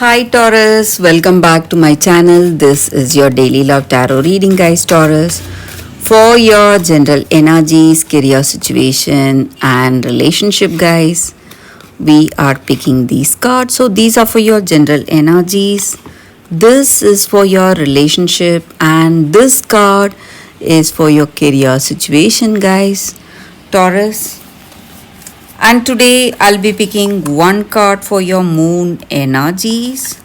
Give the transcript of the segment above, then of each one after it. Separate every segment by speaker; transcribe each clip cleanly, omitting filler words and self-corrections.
Speaker 1: Hi Taurus, welcome back to my channel. This is your daily love tarot reading, guys. Taurus, for your general energies, career situation, and relationship, guys. We are picking these cards. So, these are for your general energies. This is for your relationship, and this card is for your career situation, guys. Taurus, and today I'll be picking one card for your moon energies.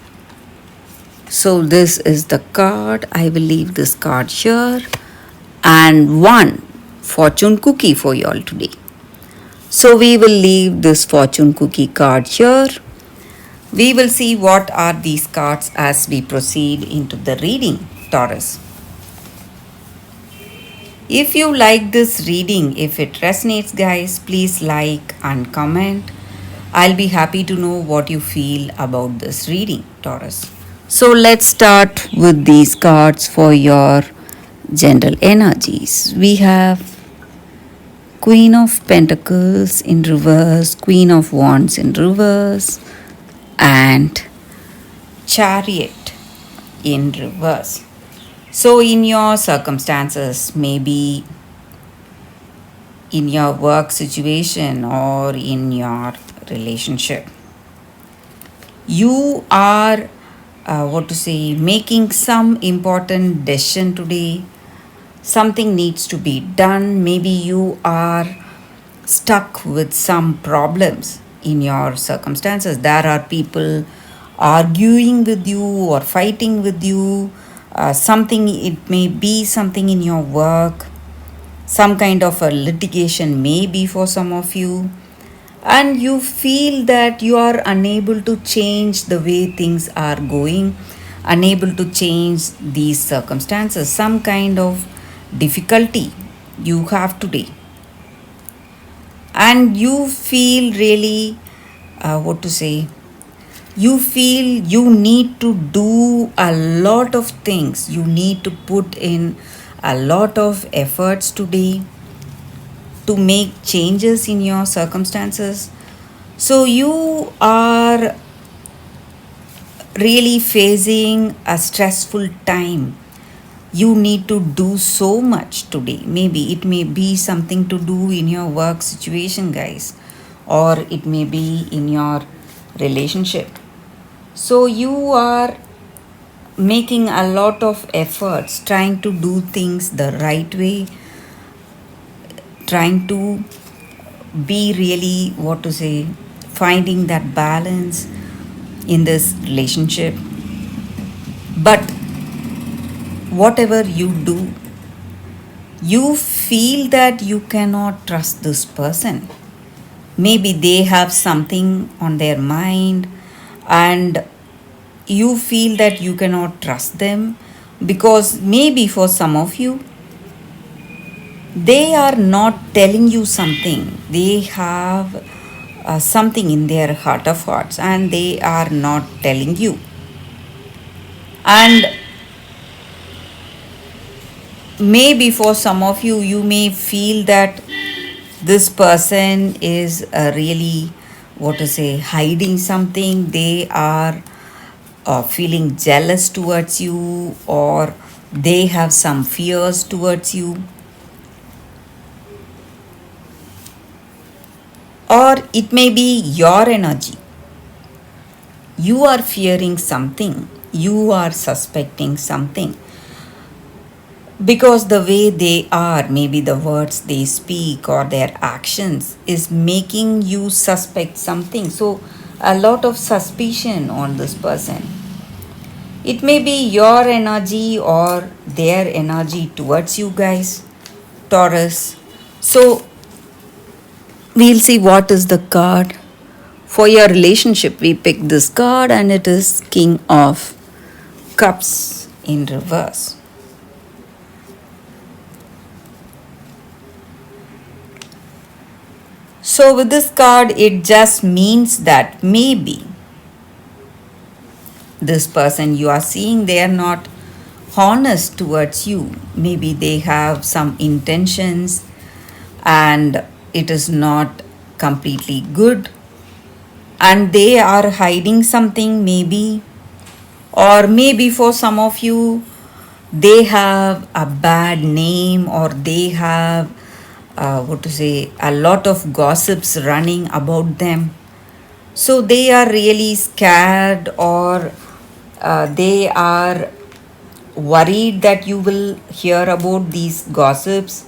Speaker 1: So this is the card. I will leave this card here. And one fortune cookie for you all today. So we will leave this fortune cookie card here. We will see what are these cards as we proceed into the reading, Taurus. If you like this reading, if it resonates, guys, please like and comment. I'll be happy to know what you feel about this reading, Taurus. So let's start with these cards for your general energies. We have Queen of Pentacles in reverse, Queen of Wands in reverse, and Chariot in reverse. So, in your circumstances, maybe in your work situation or in your relationship, you are making some important decision today. Something needs to be done. Maybe you are stuck with some problems in your circumstances. There are people arguing with you or fighting with you. It may be something in your work, some kind of a litigation may be for some of you, and you feel that you are unable to change the way things are going, unable to change these circumstances, some kind of difficulty you have today, and you feel really you feel you need to do a lot of things, you need to put in a lot of efforts today to make changes in your circumstances. So you are really facing a stressful time. You need to do so much today. Maybe it may be something to do in your work situation, guys, or it may be in your relationship. So you are making a lot of efforts trying to do things the right way, trying to be really finding that balance in this relationship. But whatever you do, you feel that you cannot trust this person. Maybe they have something on their mind, and you feel that you cannot trust them because maybe for some of you, they are not telling you something. They have something in their heart of hearts and they are not telling you. And maybe for some of you, you may feel that this person is really hiding something. They are feeling jealous towards you, or they have some fears towards you, or it may be your energy. You are fearing something, you are suspecting something, because the way they are, maybe the words they speak or their actions is making you suspect something. So a lot of suspicion on this person. It may be your energy or their energy towards you, guys, Taurus. So we'll see what is the card for your relationship. We picked this card and it is King of Cups in reverse. So with this card, it just means that maybe this person you are seeing, they are not honest towards you. Maybe they have some intentions and it is not completely good, and they are hiding something maybe Or maybe for some of you, they have a bad name, or they have what to say, a lot of gossips running about them. So they are really scared, or they are worried that you will hear about these gossips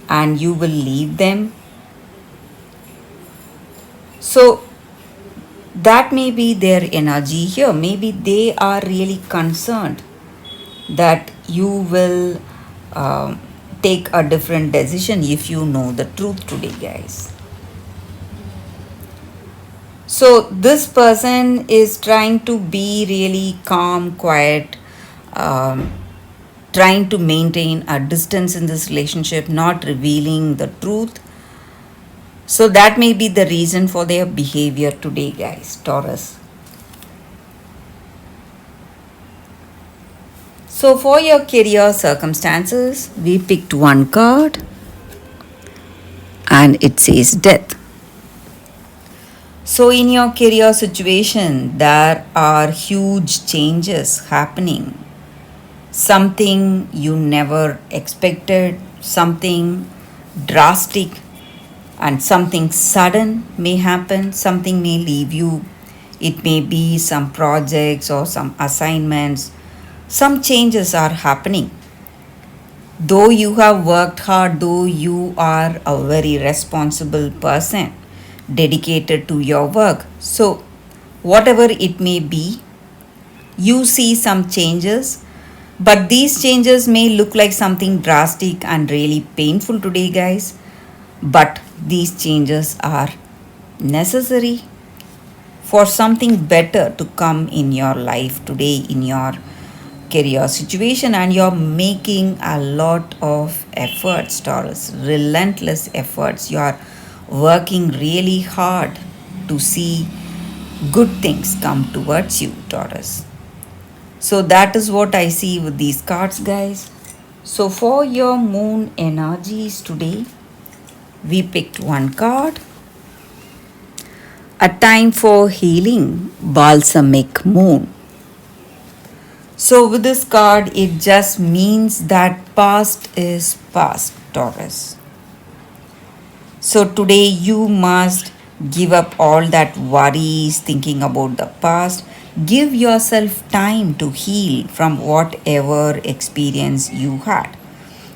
Speaker 1: and you will leave them. So that may be their energy here. Maybe they are really concerned that you will take a different decision if you know the truth today, guys. So this person is trying to be really calm, quiet, um, trying to maintain a distance in this relationship, not revealing the truth. So that may be the reason for their behavior today, guys, Taurus. So for your career circumstances, we picked one card and it says death. So in your career situation, there are huge changes happening. Something you never expected, something drastic and something sudden may happen, something may leave you. It may be some projects or some assignments. Some changes are happening. Though you have worked hard, though you are a very responsible person, dedicated to your work, so whatever it may be, you see some changes, but these changes may look like something drastic and really painful today, guys. But these changes are necessary for something better to come in your life today, in your career situation, and you're making a lot of efforts, Taurus, relentless efforts. You're working really hard to see good things come towards you, Taurus. So that is what I see with these cards, guys. So for your moon energies today, we picked one card. A time for healing, balsamic moon. So with this card, it just means that past is past, Taurus. So today you must give up all that worries, thinking about the past. Give yourself time to heal from whatever experience you had.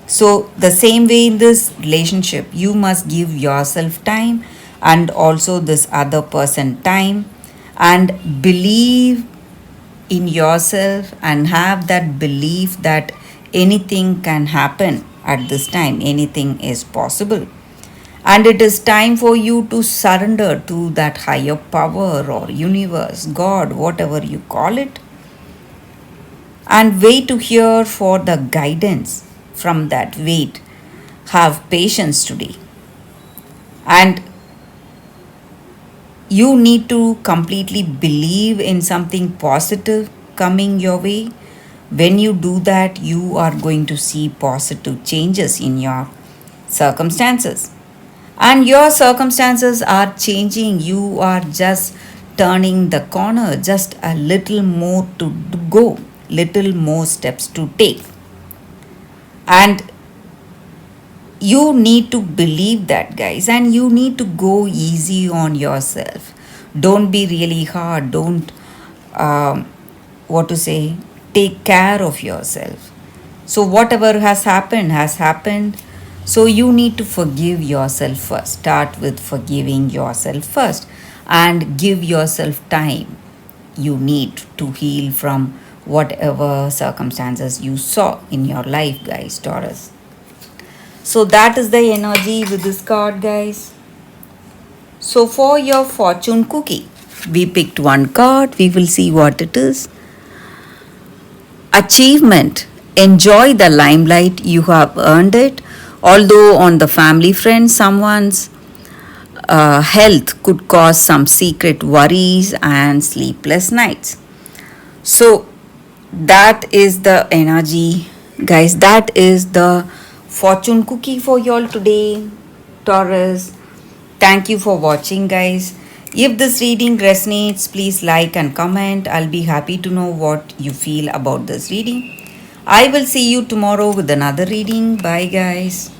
Speaker 1: So, the same way in this relationship, you must give yourself time and also this other person time, and believe in yourself and have that belief that anything can happen at this time, anything is possible. And it is time for you to surrender to that higher power or universe, God, whatever you call it, and wait to hear for the guidance from that. Wait, have patience today. And you need to completely believe in something positive coming your way. When you do that, you are going to see positive changes in your circumstances. And your circumstances are changing. You are just turning the corner, just a little more to go, little more steps to take. And you need to believe that, guys, and you need to go easy on yourself. Don't be really hard. Don't, what to say, take care of yourself. So, whatever has happened has happened. So, you need to forgive yourself first. Start with forgiving yourself first and give yourself time you need to heal from whatever circumstances you saw in your life, guys, Taurus. So that is the energy with this card, guys. So for your fortune cookie, we picked one card. We will see what it is. Achievement. Enjoy the limelight. You have earned it. Although on the family front, someone's health could cause some secret worries and sleepless nights. So that is the energy, guys. That is the fortune cookie for y'all today, Taurus. Thank you for watching, guys. If this reading resonates, please like and comment. I'll be happy to know what you feel about this reading. I will see you tomorrow with another reading. Bye, guys.